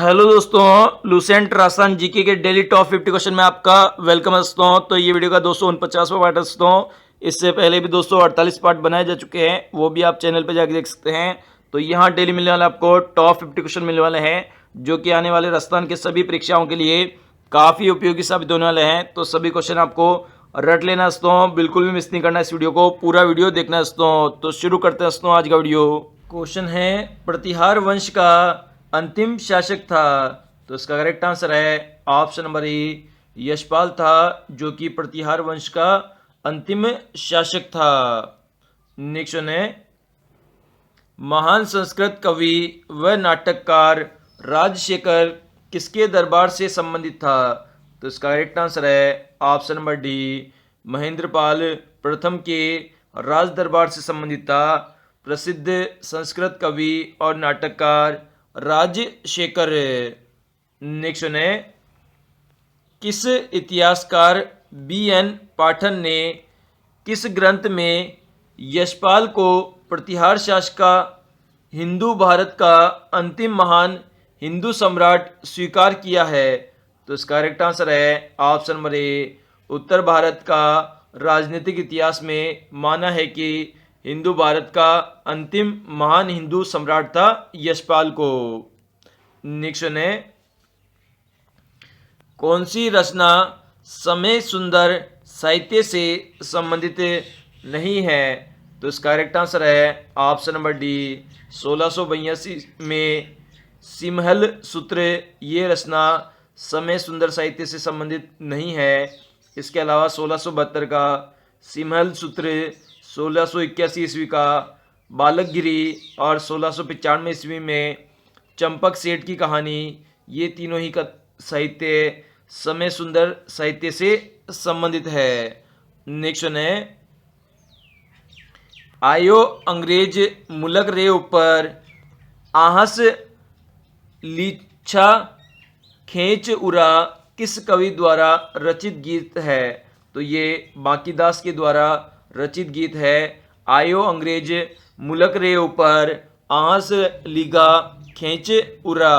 Hello दोस्तों, Lucent Rajasthan GK के daily top 50 question में आपका वेलकम है दोस्तों। तो ये वीडियो का 249वां पार्ट है दोस्तों। इससे पहले भी दोस्तों 48 पार्ट बनाए जा चुके हैं, वो भी आप चैनल पर जाकर देख सकते हैं। तो यहाँ डेली मिलने वाले आपको टॉप 50 क्वेश्चन मिलने वाले हैं, जो कि आने वाले राजस्थान के सभी परीक्षाओं के लिए काफ़ी उपयोगी साबित होने वाले हैं। तो सभी क्वेश्चन आपको रट लेना दोस्तों, बिल्कुल भी मिस नहीं करना इस वीडियो को, पूरा वीडियो देखना दोस्तों। तो शुरू करते हैं दोस्तों आज का वीडियो। क्वेश्चन है, प्रतिहार वंश का अंतिम शासक था। तो इसका करेक्ट आंसर है ऑप्शन नंबर ए, यशपाल था, जो कि प्रतिहार वंश का अंतिम शासक था। नेक्स्ट है, महान संस्कृत कवि व नाटककार राजशेखर किसके दरबार से संबंधित था। तो इसका करेक्ट आंसर है ऑप्शन नंबर डी, महेंद्रपाल प्रथम के राज दरबार से संबंधित था प्रसिद्ध संस्कृत कवि और नाटककार राजशेखर। नेक्स्ट है, किस इतिहासकार बी.एन. पाठन ने किस ग्रंथ में यशपाल को प्रतिहार शासक का हिंदू भारत का अंतिम महान हिंदू सम्राट स्वीकार किया है। तो इसका करेक्ट आंसर है ऑप्शन नंबर ए, उत्तर भारत का राजनीतिक इतिहास में माना है कि हिंदू भारत का अंतिम महान हिंदू सम्राट था यशपाल को। नेक्स्ट है, कौन सी रचना समय सुंदर साहित्य से संबंधित नहीं है। तो इसका करेक्ट आंसर है ऑप्शन नंबर डी, 1682 में सिमहल सूत्र ये रचना समय सुंदर साहित्य से संबंधित नहीं है। इसके अलावा 1672 का सिमहल सूत्र, 1681 ईस्वी का बालकगिरी और 1695 ईस्वी में चंपक सेठ की कहानी, ये तीनों ही का साहित्य समय सुंदर साहित्य से संबंधित है। नेक्स्ट है, आयो अंग्रेज मुलक रे ऊपर आहस लीछा खेच उरा किस कवि द्वारा रचित गीत है। तो ये बांकीदास के द्वारा रचित गीत है। आयो अंग्रेज मुलक रे ऊपर आहस लीगा खेच उरा।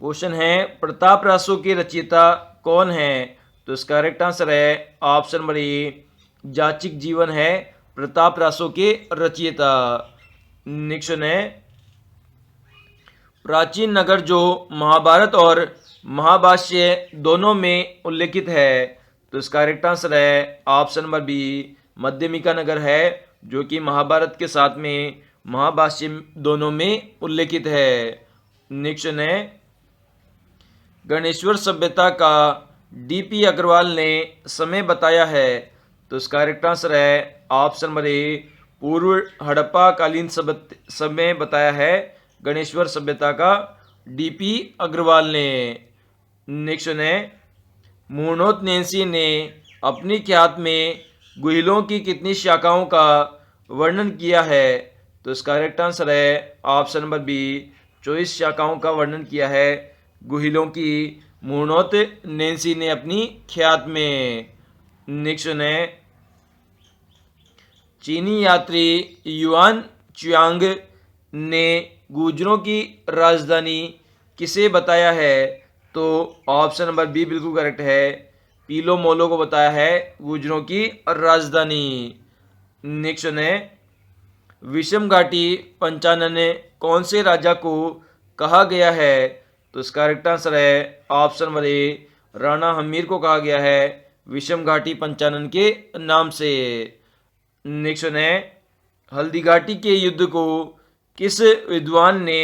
क्वेश्चन है, प्रताप रासो के रचयिता कौन है। तो इसका करेक्ट आंसर है ऑप्शन नंबर ए, जाचिक जीवन है प्रताप रासो के रचयिता। नेक्स्ट है, प्राचीन नगर जो महाभारत और महाभाष्य दोनों में उल्लेखित है। तो इसका करेक्ट आंसर है ऑप्शन नंबर बी, मध्यमिका नगर है, जो कि महाभारत के साथ में महाभाष्य दोनों में उल्लेखित है। नेक्स्ट है, गणेश्वर सभ्यता का डी.पी. अग्रवाल ने समय बताया है। तो इसका करेक्ट आंसर है ऑप्शन नंबर ए, पूर्व हड़प्पा कालीन समय बताया है गणेश्वर सभ्यता का डी.पी. अग्रवाल ने। नेक्स्ट है, मुर्नोत नेंसी ने अपनी ख्यात में गुहिलों की कितनी शाखाओं का वर्णन किया है। तो इसका करेक्ट आंसर है ऑप्शन नंबर बी, 24 शाखाओं का वर्णन किया है गुहिलों की मुर्नोत नेंसी ने अपनी ख्यात में। नेक्स्ट है, चीनी यात्री युआन च्यांग ने गुर्जरों की राजधानी किसे बताया है। तो ऑप्शन नंबर बी बिल्कुल करेक्ट है, पीलो मोलो को बताया है गुर्जरों की राजधानी। नेक्स्ट है, विषम घाटी पंचानन कौन से राजा को कहा गया है। तो इसका करेक्ट आंसर है option number A, Rana Hamir को कहा गया है विषम घाटी पंचानन के नाम से। नेक्स्ट है, हल्दी घाटी के युद्ध को किस विद्वान ने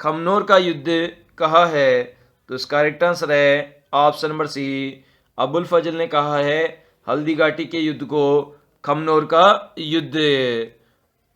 खमनोर का युद्ध कहा है। तो इसका करेक्ट आंसर है ऑप्शन नंबर सी, अबुल फजल ने कहा है हल्दी घाटी के युद्ध को खमनोर का युद्ध।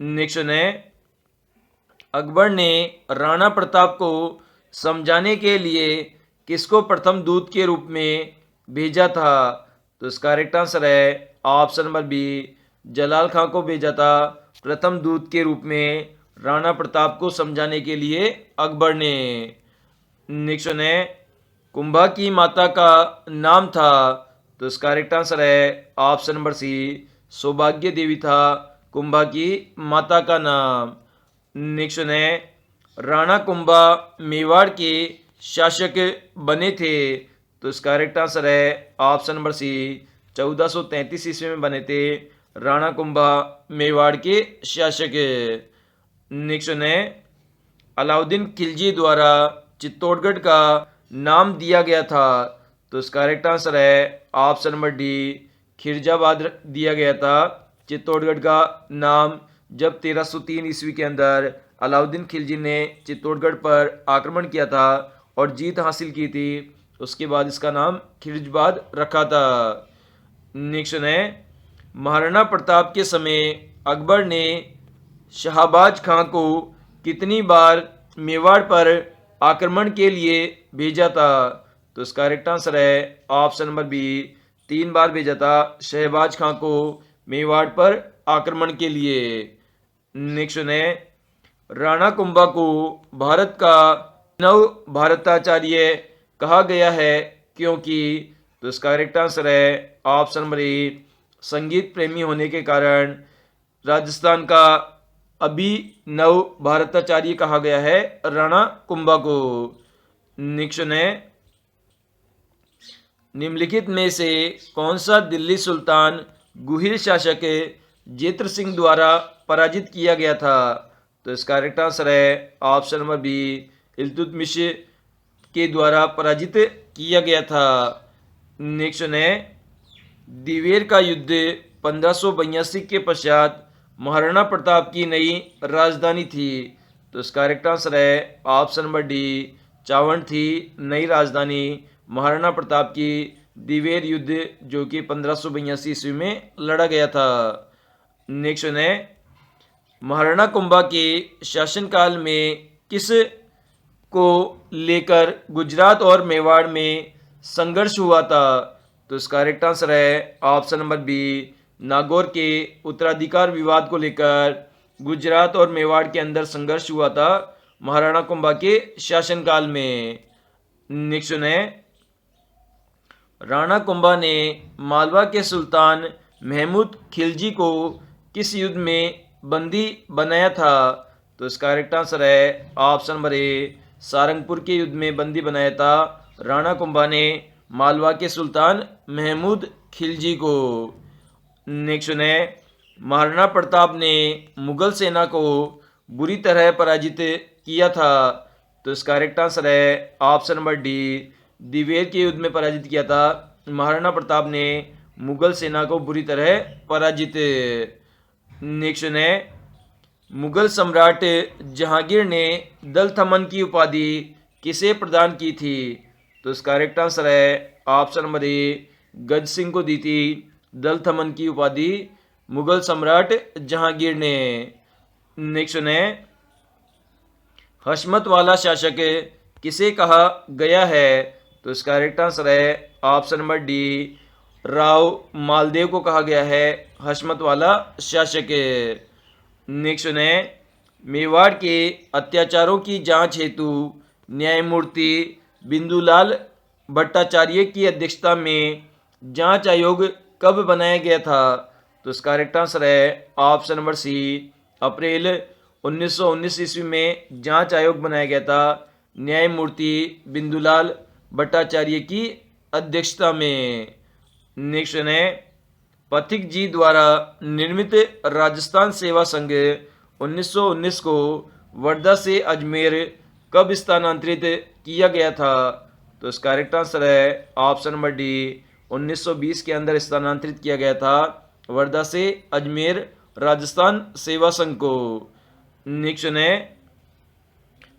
नेक्स्ट है, अकबर ने राणा प्रताप को समझाने के लिए किसको प्रथम दूत के रूप में भेजा था। तो इसका करेक्ट आंसर है ऑप्शन नंबर बी, जलाल खां को भेजा था प्रथम दूत के रूप में राणा प्रताप को समझाने के लिए अकबर ने। नेक्स्ट है, कुंभा की माता का नाम था। तो इसका करेक्ट आंसर है ऑप्शन नंबर सी, सौभाग्य देवी था कुंभा की माता का नाम। नेक्स्ट है, राणा कुंभा मेवाड़ के शासक बने थे? तो इसका करेक्ट आंसर है ऑप्शन नंबर सी, 1433 ईस्वी में बने थे राणा कुंभा मेवाड़ के शासक। नेक्स्ट है, अलाउद्दीन खिलजी द्वारा चित्तौड़गढ़ का नाम दिया गया था? तो इसका करेक्ट आंसर है ऑप्शन नंबर डी, खिरजाबाद दिया गया था चित्तौड़गढ़ का नाम जब 1303 ईस्वी के अंदर अलाउद्दीन खिलजी ने चित्तौड़गढ़ पर आक्रमण किया था और जीत हासिल की थी। उसके बाद इसका नाम खिरजाबाद रखा था। नेक्स्ट है, महाराणा प्रताप के समय अकबर ने शहबाज खां को कितनी बार मेवाड़ पर आक्रमण के लिए भेजा था? तो इसका करेक्ट आंसर है ऑप्शन नंबर बी, 3 बार भेजा था शहबाज खां को मेवाड़ पर आक्रमण के लिए। नेक्स्ट है, राणा कुंभा को भारत का नव भारताचार्य कहा गया है क्योंकि? तो इसका करेक्ट आंसर है ऑप्शन नंबर ए, संगीत प्रेमी होने के कारण राजस्थान का अभिनव भारताचार्य कहा गया है राणा कुंभा को। नेक्स्ट है, निम्नलिखित में से कौन सा दिल्ली सुल्तान गुहिल शासक जेत्र सिंह द्वारा पराजित किया गया था? तो इसका करेक्ट आंसर है ऑप्शन नंबर बी, इल्तुतमिश के द्वारा पराजित किया गया था। नेक्स्ट है, दिवेर का युद्ध 1582 के पश्चात महाराणा प्रताप की नई राजधानी थी। तो इसका करेक्ट आंसर है ऑप्शन नंबर डी, चावंड थी नई राजधानी महाराणा प्रताप की दिवेर युद्ध जो कि 1582 ईस्वी में लड़ा गया था। नेक्स्ट है, महाराणा कुंभा के शासनकाल में किस को लेकर गुजरात और मेवाड़ में संघर्ष हुआ था? तो इसका करेक्ट आंसर है ऑप्शन नंबर बी, नागौर के उत्तराधिकार विवाद को लेकर गुजरात और मेवाड़ के अंदर संघर्ष हुआ था महाराणा कुंभा के शासनकाल में। नेक्स्ट है, राणा कुंभा ने मालवा के सुल्तान महमूद खिलजी को किस युद्ध में बंदी बनाया था? तो इसका करेक्ट आंसर है ऑप्शन नंबर ए, सारंगपुर के युद्ध में बंदी बनाया था राणा कुंभा ने मालवा के सुल्तान महमूद खिलजी को। नेक्स्ट है, महाराणा प्रताप ने मुगल सेना को बुरी तरह पराजित किया था? तो इसका करेक्ट आंसर है ऑप्शन नंबर डी, दिवेर के युद्ध में पराजित किया था महाराणा प्रताप ने मुगल सेना को बुरी तरह पराजित। नेक्स्ट है, मुगल सम्राट जहांगीर ने दल थमन की उपाधि किसे प्रदान की थी? तो इसका करेक्ट आंसर है ऑप्शन नंबर ए, गज सिंह को दी थी दल थमन की उपाधि मुगल सम्राट जहांगीर ने। नेक्स्ट है, हशमत वाला शासक किसे कहा गया है? तो इसका करेक्ट आंसर है option number D, Rao Maldev को कहा गया है हशमत वाला शासक। नेक्स्ट है, मेवाड़ के अत्याचारों की जांच हेतु न्यायमूर्ति बिंदुलाल भट्टाचार्य की अध्यक्षता में जांच आयोग कब बनाया गया था? तो इसका करेक्ट आंसर है ऑप्शन नंबर सी, अप्रैल 1919 ईस्वी में जांच आयोग बनाया गया था न्यायमूर्ति बिंदुलाल भट्टाचार्य की अध्यक्षता में। नेक्स्ट है, पथिक जी द्वारा निर्मित राजस्थान सेवा संघ 1919 को वर्धा से अजमेर कब स्थानांतरित किया गया था? तो इसका करेक्ट आंसर है ऑप्शन नंबर डी, 1920 के अंदर स्थानांतरित किया गया था वर्धा से अजमेर राजस्थान सेवा संघ को। नेक्स्ट है,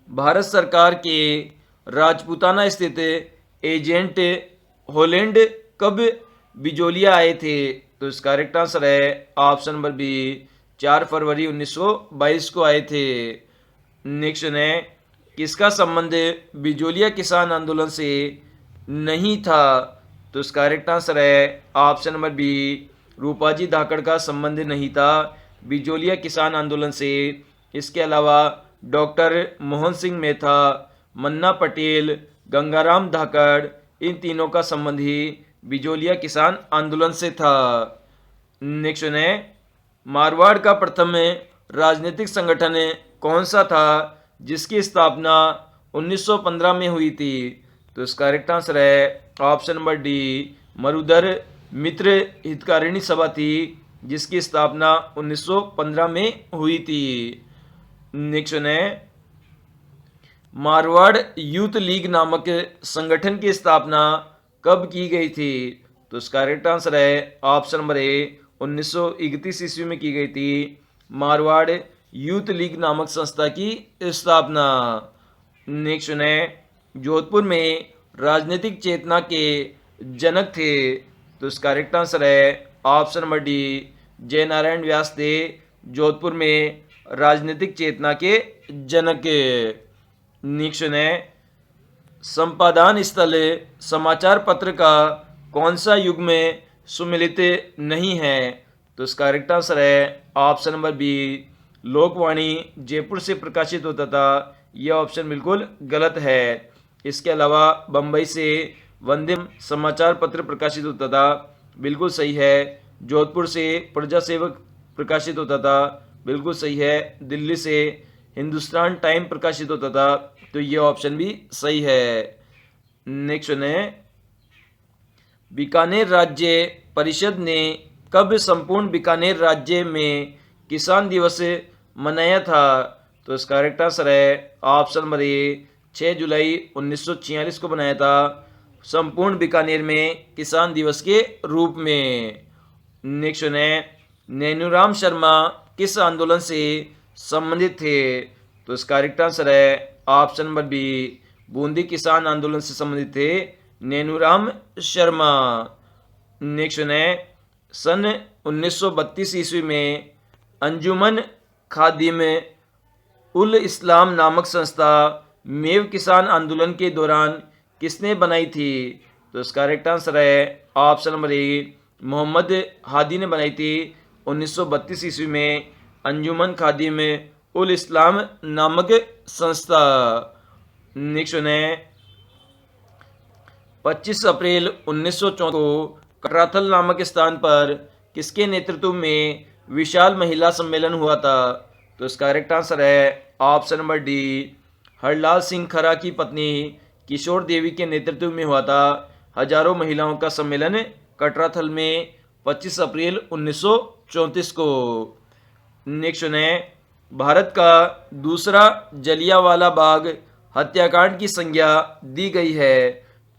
भारत सरकार के राजपूताना स्थित एजेंट हॉलैंड कब बिजोलिया आए थे? तो इसका करेक्ट आंसर है ऑप्शन नंबर बी, 4 फरवरी 1922 को आए थे। नेक्स्ट है, किसका संबंध बिजोलिया किसान आंदोलन से नहीं था? तो इसका करेक्ट आंसर है ऑप्शन नंबर बी, रूपाजी धाकड़ का संबंध नहीं था बिजोलिया किसान आंदोलन से। इसके अलावा डॉक्टर मोहन सिंह मेहता, मन्ना पटेल, गंगाराम धाकड़, इन तीनों का संबंध ही बिजोलिया किसान आंदोलन से था। नेक्स्ट है, मारवाड़ का प्रथम राजनीतिक संगठन कौन सा था जिसकी स्थापना 1915 में हुई थी। तो इसका करेक्ट आंसर है ऑप्शन नंबर डी, मरुधर मित्र हितकारिणी सभा थी जिसकी स्थापना 1915 में हुई थी। नेक्स्ट है, मारवाड़ यूथ लीग नामक संगठन की स्थापना कब की गई थी? तो इसका करेक्ट आंसर है ऑप्शन नंबर ए, 1931 ईस्वी में की गई थी मारवाड़ यूथ लीग नामक संस्था की स्थापना। नेक्स्ट है, जोधपुर में राजनीतिक चेतना के जनक थे। तो इसका करेक्ट आंसर है ऑप्शन नंबर डी, जयनारायण व्यास थे जोधपुर में राजनीतिक चेतना के जनक। नेक्स्ट है, संपादन स्थल समाचार पत्र का कौन सा युग में सुमिलित नहीं है? तो इसका करेक्ट आंसर है option number B, Lokvani Jaipur से प्रकाशित होता था। यह ऑप्शन बिल्कुल गलत है। इसके अलावा बम्बई से वंदे समाचार पत्र प्रकाशित होता था, बिल्कुल सही है। जोधपुर से प्रजा सेवक प्रकाशित होता था, बिल्कुल सही है। दिल्ली से हिंदुस्तान टाइम प्रकाशित होता था, तो ये ऑप्शन भी सही है। नेक्स्ट है, बीकानेर राज्य परिषद ने कब संपूर्ण बीकानेर राज्य में किसान दिवस मनाया था? तो इसका करेक्ट आंसर है ऑप्शन नंबर ए, 6 जुलाई 1946 को बनाया था संपूर्ण बीकानेर में किसान दिवस के रूप में। नेक्स्ट है, नैनूराम शर्मा किस आंदोलन से संबंधित थे? तो इसका करेक्ट आंसर है ऑप्शन नंबर बी, बूंदी किसान आंदोलन से संबंधित थे नैनूराम शर्मा। नेक्स्ट है, सन 1932 ईस्वी में अंजुमन खादिम उल इस्लाम नामक संस्था मेव किसान आंदोलन के दौरान किसने बनाई थी? तो इसका करेक्ट आंसर है option number A, Mohammad Hadi ने बनाई थी 1932 ईस्वी में अंजुमन खादिम उल इस्लाम नामक संस्था। नेक्स्ट है, 25 अप्रैल 1904 को कटराथल नामक स्थान पर किसके नेतृत्व में विशाल महिला सम्मेलन हुआ था? तो इसका करेक्ट आंसर है option number D, Harlal Singh खरा की पत्नी किशोर देवी के नेतृत्व में हुआ था हजारों महिलाओं का सम्मेलन कटराथल में 25 अप्रैल 1934 को। नेक्स्ट है, भारत का दूसरा जलियांवाला बाग हत्याकांड की संज्ञा दी गई है।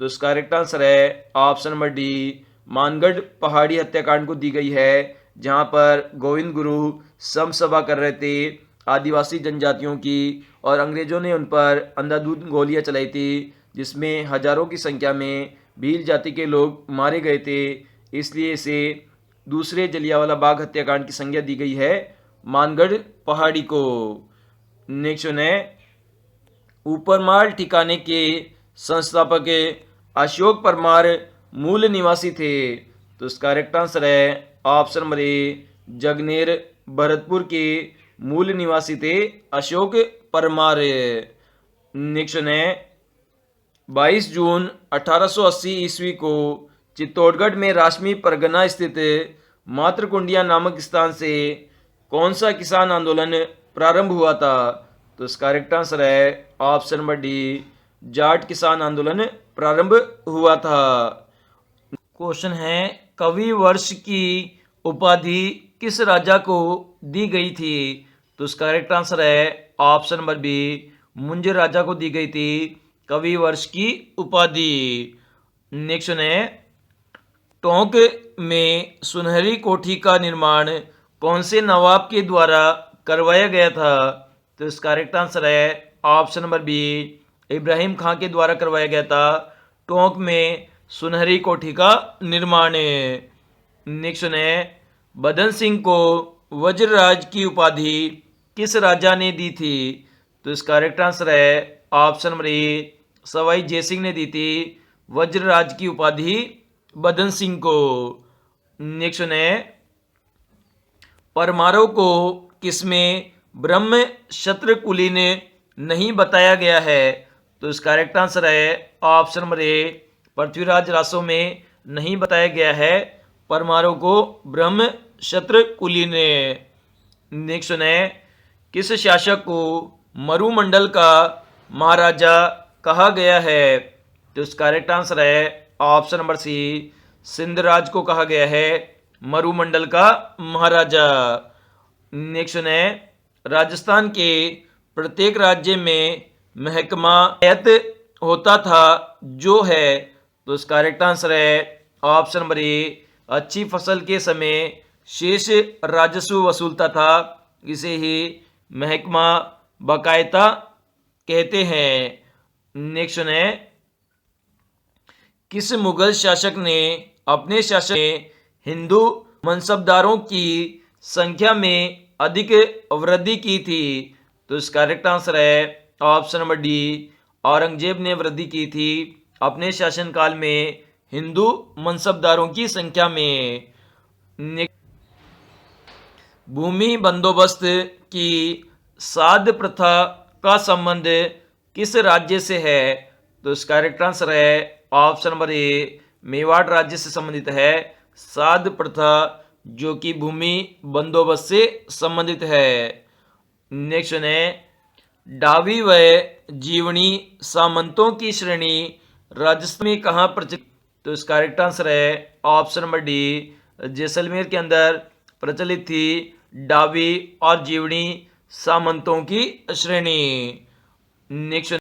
तो इसका करेक्ट आंसर है ऑप्शन नंबर डी, मानगढ़ पहाड़ी हत्याकांड को दी गई है, जहां पर गोविंद गुरु समसभा कर रहे थे आदिवासी जनजातियों की और अंग्रेजों ने उन पर अंधाधुंध गोलियां चलाई थी, जिसमें हजारों की संख्या में भील जाति के लोग मारे गए थे। इसलिए इसे दूसरे जलियांवाला बाग हत्याकांड की संज्ञा दी गई है मानगढ़ पहाड़ी को। नेक्स्ट है, ऊपरमाल ठिकाने के संस्थापक अशोक परमार मूल निवासी थे। तो इसका करेक्ट आंसर है ऑप्शन नंबर ए, जगनेर भरतपुर के मूल निवासी थे अशोक परमार। नेक्स्ट है, 22 जून 1880 ईस्वी को चित्तौड़गढ़ में राशमी परगना स्थित मातृकुंडिया नामक स्थान से कौन सा किसान आंदोलन प्रारंभ हुआ था? तो इसका करेक्ट आंसर है ऑप्शन नंबर डी, जाट किसान आंदोलन प्रारंभ हुआ था। क्वेश्चन है, कवि वर्ष की उपाधि किस राजा को दी गई थी? तो इसका करेक्ट आंसर है ऑप्शन नंबर बी, मुंज राजा को दी गई थी कवि वर्ष की उपाधि। नेक्स्ट है, टोंक में सुनहरी कोठी का निर्माण कौन से नवाब के द्वारा करवाया गया था? तो इसका करेक्ट आंसर है ऑप्शन नंबर बी, इब्राहिम खां के द्वारा करवाया गया था टोंक में सुनहरी कोठी का निर्माण। नेक्स्ट है, बदन सिंह को वज्रराज की उपाधि किस राजा ने दी थी? तो इसका करेक्ट आंसर है option number A, Sawai Jaisingh ने दी थी वज्रराज की उपाधि बदन सिंह को। नेक्स्ट है, परमारों को किसमें ब्रह्म क्षत्र कुलीन नहीं बताया गया है? तो इसका करेक्ट आंसर है ऑप्शन नंबर ए, पृथ्वीराज रासो में नहीं बताया गया है परमारों को ब्रह्म क्षत्र कुलीन। नेक्स्ट है, किस शासक को मरुमंडल का महाराजा कहा गया है? तो इसका करेक्ट आंसर है ऑप्शन नंबर सी, सिंध राज को कहा गया है मरुमंडल का महाराजा। नेक्स्ट है, राजस्थान के प्रत्येक राज्य में महकमा तैनात होता था जो है? तो इसका करेक्ट आंसर है ऑप्शन नंबर ए, अच्छी फसल के समय शेष राजस्व वसूलता था, इसे ही महकमा बाकायदा कहते हैं। नेक्स्ट है, किस मुगल शासक ने अपने शासन में हिंदू मनसबदारों की संख्या में अधिक वृद्धि की थी? तो इसका करेक्ट आंसर है ऑप्शन नंबर डी, औरंगजेब ने वृद्धि की थी अपने शासनकाल में हिंदू मनसबदारों की संख्या में। भूमि बंदोबस्त की साध प्रथा का संबंध किस राज्य से है? तो इसका करेक्ट आंसर है ऑप्शन नंबर ए, मेवाड़ राज्य से संबंधित है साध प्रथा, जो कि भूमि बंदोबस्त से संबंधित है। नेक्स्ट है, डावी व जीवनी सामंतों की श्रेणी राजस्थान में कहाँ प्रचलित? तो इसका करेक्ट आंसर है ऑप्शन नंबर डी, जैसलमेर के अंदर प्रचलित थी डावी और जीवनी सामंतों की श्रेणी। नेक्स्ट